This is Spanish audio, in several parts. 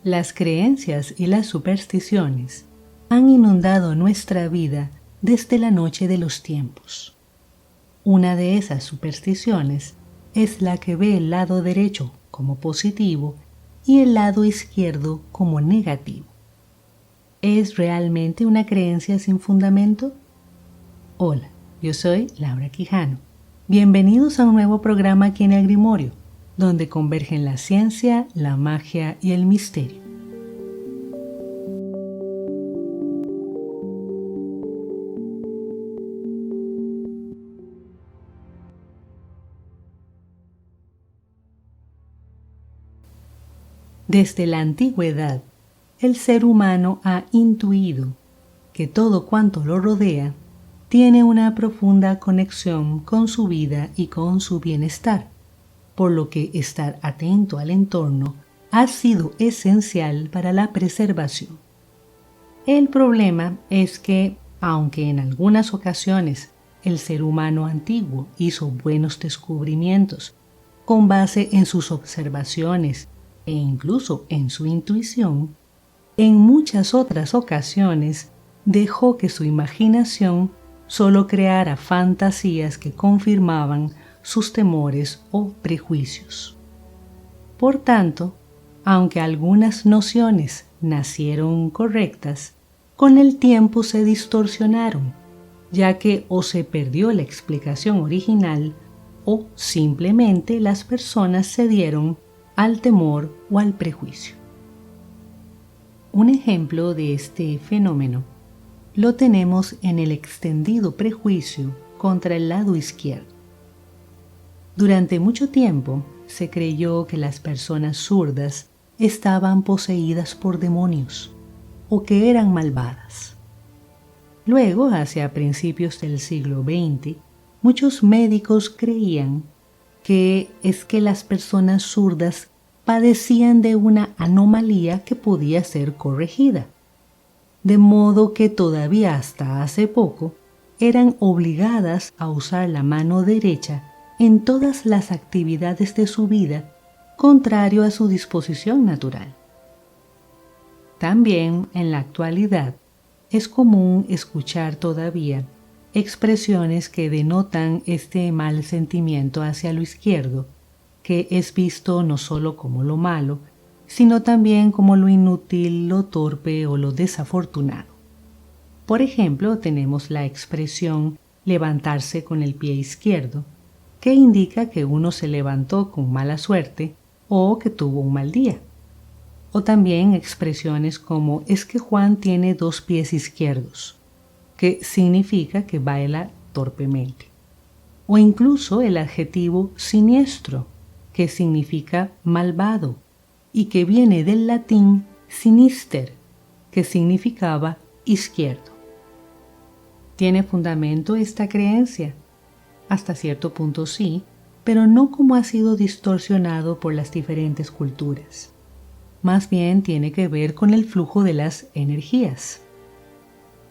Las creencias y las supersticiones han inundado nuestra vida desde la noche de los tiempos. Una de esas supersticiones es la que ve el lado derecho como positivo y el lado izquierdo como negativo. ¿Es realmente una creencia sin fundamento? Hola, yo soy Laura Quijano. Bienvenidos a un nuevo programa aquí en El Grimorio, donde convergen la ciencia, la magia y el misterio. Desde la antigüedad, el ser humano ha intuido que todo cuanto lo rodea tiene una profunda conexión con su vida y con su bienestar, por lo que estar atento al entorno ha sido esencial para la preservación. El problema es que, aunque en algunas ocasiones el ser humano antiguo hizo buenos descubrimientos con base en sus observaciones e incluso en su intuición, en muchas otras ocasiones dejó que su imaginación solo creara fantasías que confirmaban sus temores o prejuicios. Por tanto, aunque algunas nociones nacieron correctas, con el tiempo se distorsionaron, ya que o se perdió la explicación original o simplemente las personas cedieron al temor o al prejuicio. Un ejemplo de este fenómeno lo tenemos en el extendido prejuicio contra el lado izquierdo. Durante mucho tiempo se creyó que las personas zurdas estaban poseídas por demonios o que eran malvadas. Luego, hacia principios del siglo XX, muchos médicos creían que las personas zurdas padecían de una anomalía que podía ser corregida, de modo que todavía hasta hace poco eran obligadas a usar la mano derecha en todas las actividades de su vida, contrario a su disposición natural. También en la actualidad es común escuchar todavía expresiones que denotan este mal sentimiento hacia lo izquierdo, que es visto no solo como lo malo, sino también como lo inútil, lo torpe o lo desafortunado. Por ejemplo, tenemos la expresión levantarse con el pie izquierdo, que indica que uno se levantó con mala suerte o que tuvo un mal día. O también expresiones como es que Juan tiene 2 pies izquierdos, que significa que baila torpemente. O incluso el adjetivo siniestro, que significa malvado y que viene del latín sinister, que significaba izquierdo. ¿Tiene fundamento esta creencia? Hasta cierto punto sí, pero no como ha sido distorsionado por las diferentes culturas. Más bien tiene que ver con el flujo de las energías.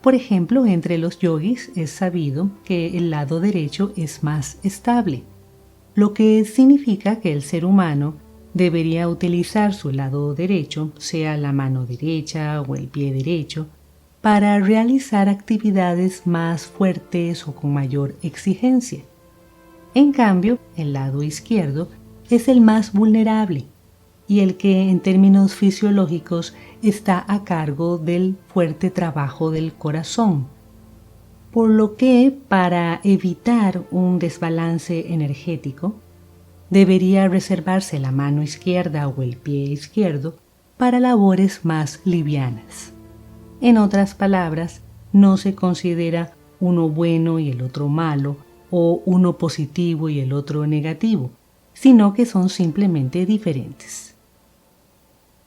Por ejemplo, entre los yogis es sabido que el lado derecho es más estable, lo que significa que el ser humano debería utilizar su lado derecho, sea la mano derecha o el pie derecho, para realizar actividades más fuertes o con mayor exigencia. En cambio, el lado izquierdo es el más vulnerable y el que en términos fisiológicos está a cargo del fuerte trabajo del corazón. Por lo que, para evitar un desbalance energético, debería reservarse la mano izquierda o el pie izquierdo para labores más livianas. En otras palabras, no se considera uno bueno y el otro malo, o uno positivo y el otro negativo, sino que son simplemente diferentes.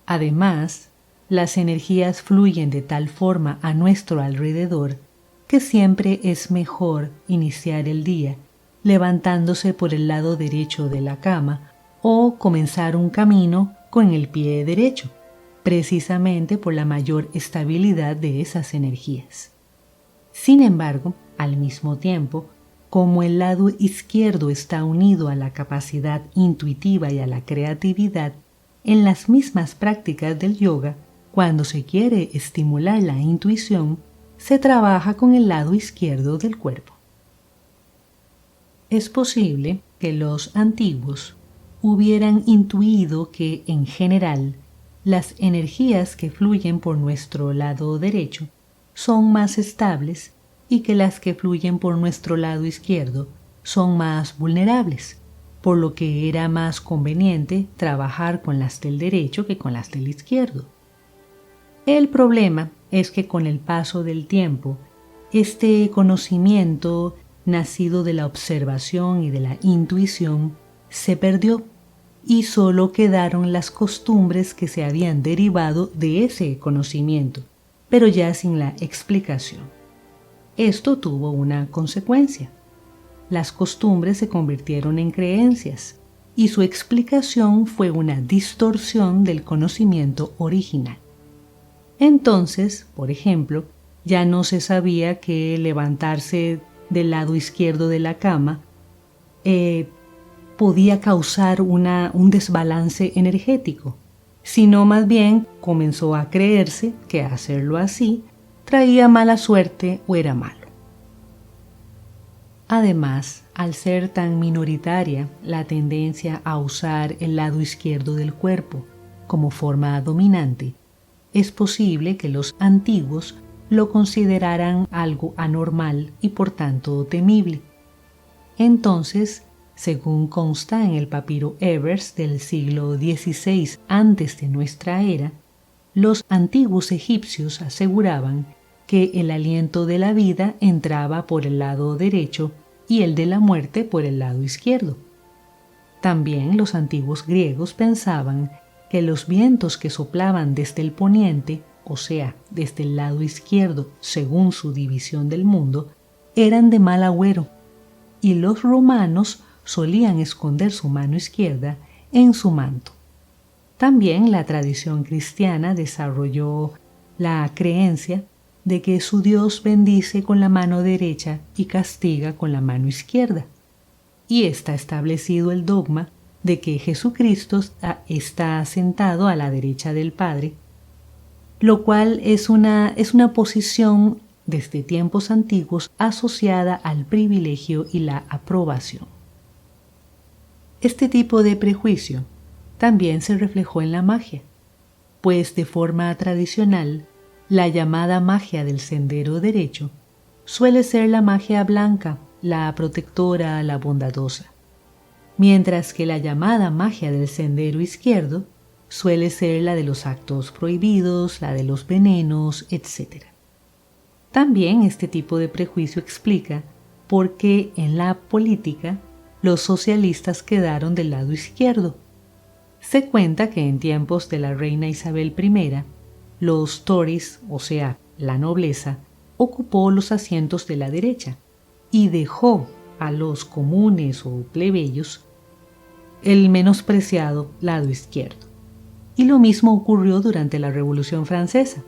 Además, las energías fluyen de tal forma a nuestro alrededor que siempre es mejor iniciar el día levantándose por el lado derecho de la cama o comenzar un camino con el pie derecho, precisamente por la mayor estabilidad de esas energías. Sin embargo, al mismo tiempo, como el lado izquierdo está unido a la capacidad intuitiva y a la creatividad, en las mismas prácticas del yoga, cuando se quiere estimular la intuición, se trabaja con el lado izquierdo del cuerpo. Es posible que los antiguos hubieran intuido que, en general, las energías que fluyen por nuestro lado derecho son más estables y que las que fluyen por nuestro lado izquierdo son más vulnerables, por lo que era más conveniente trabajar con las del derecho que con las del izquierdo. El problema es que con el paso del tiempo, este conocimiento nacido de la observación y de la intuición se perdió y solo quedaron las costumbres que se habían derivado de ese conocimiento, pero ya sin la explicación. Esto tuvo una consecuencia. Las costumbres se convirtieron en creencias y su explicación fue una distorsión del conocimiento original. Entonces, por ejemplo, ya no se sabía que levantarse del lado izquierdo de la cama podía causar un desbalance energético, sino más bien comenzó a creerse que hacerlo así traía mala suerte o era malo. Además, al ser tan minoritaria la tendencia a usar el lado izquierdo del cuerpo como forma dominante, es posible que los antiguos lo consideraran algo anormal y por tanto temible. Entonces, según consta en el papiro Ebers del siglo XVI antes de nuestra era, los antiguos egipcios aseguraban que el aliento de la vida entraba por el lado derecho y el de la muerte por el lado izquierdo. También los antiguos griegos pensaban que los vientos que soplaban desde el poniente, o sea, desde el lado izquierdo según su división del mundo, eran de mal agüero, y los romanos solían esconder su mano izquierda en su manto. También la tradición cristiana desarrolló la creencia de que su Dios bendice con la mano derecha y castiga con la mano izquierda. Y está establecido el dogma de que Jesucristo está sentado a la derecha del Padre, lo cual es una posición desde tiempos antiguos asociada al privilegio y la aprobación. Este tipo de prejuicio también se reflejó en la magia, pues de forma tradicional, la llamada magia del sendero derecho suele ser la magia blanca, la protectora, la bondadosa, mientras que la llamada magia del sendero izquierdo suele ser la de los actos prohibidos, la de los venenos, etc. También este tipo de prejuicio explica por qué en la política los socialistas quedaron del lado izquierdo. Se cuenta que en tiempos de la reina Isabel I, los Tories, o sea, la nobleza, ocupó los asientos de la derecha y dejó a los comunes o plebeyos el menospreciado lado izquierdo. Y lo mismo ocurrió durante la Revolución Francesa,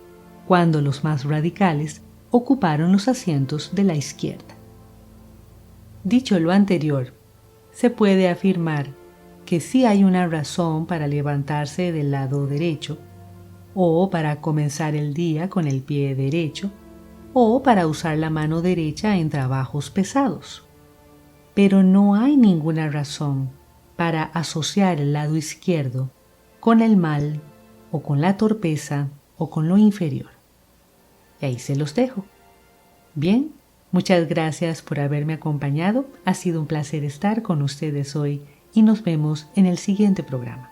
cuando los más radicales ocuparon los asientos de la izquierda. Dicho lo anterior, se puede afirmar que sí hay una razón para levantarse del lado derecho, o para comenzar el día con el pie derecho, o para usar la mano derecha en trabajos pesados. Pero no hay ninguna razón para asociar el lado izquierdo con el mal, o con la torpeza, o con lo inferior. Y ahí se los dejo. Bien, muchas gracias por haberme acompañado. Ha sido un placer estar con ustedes hoy y nos vemos en el siguiente programa.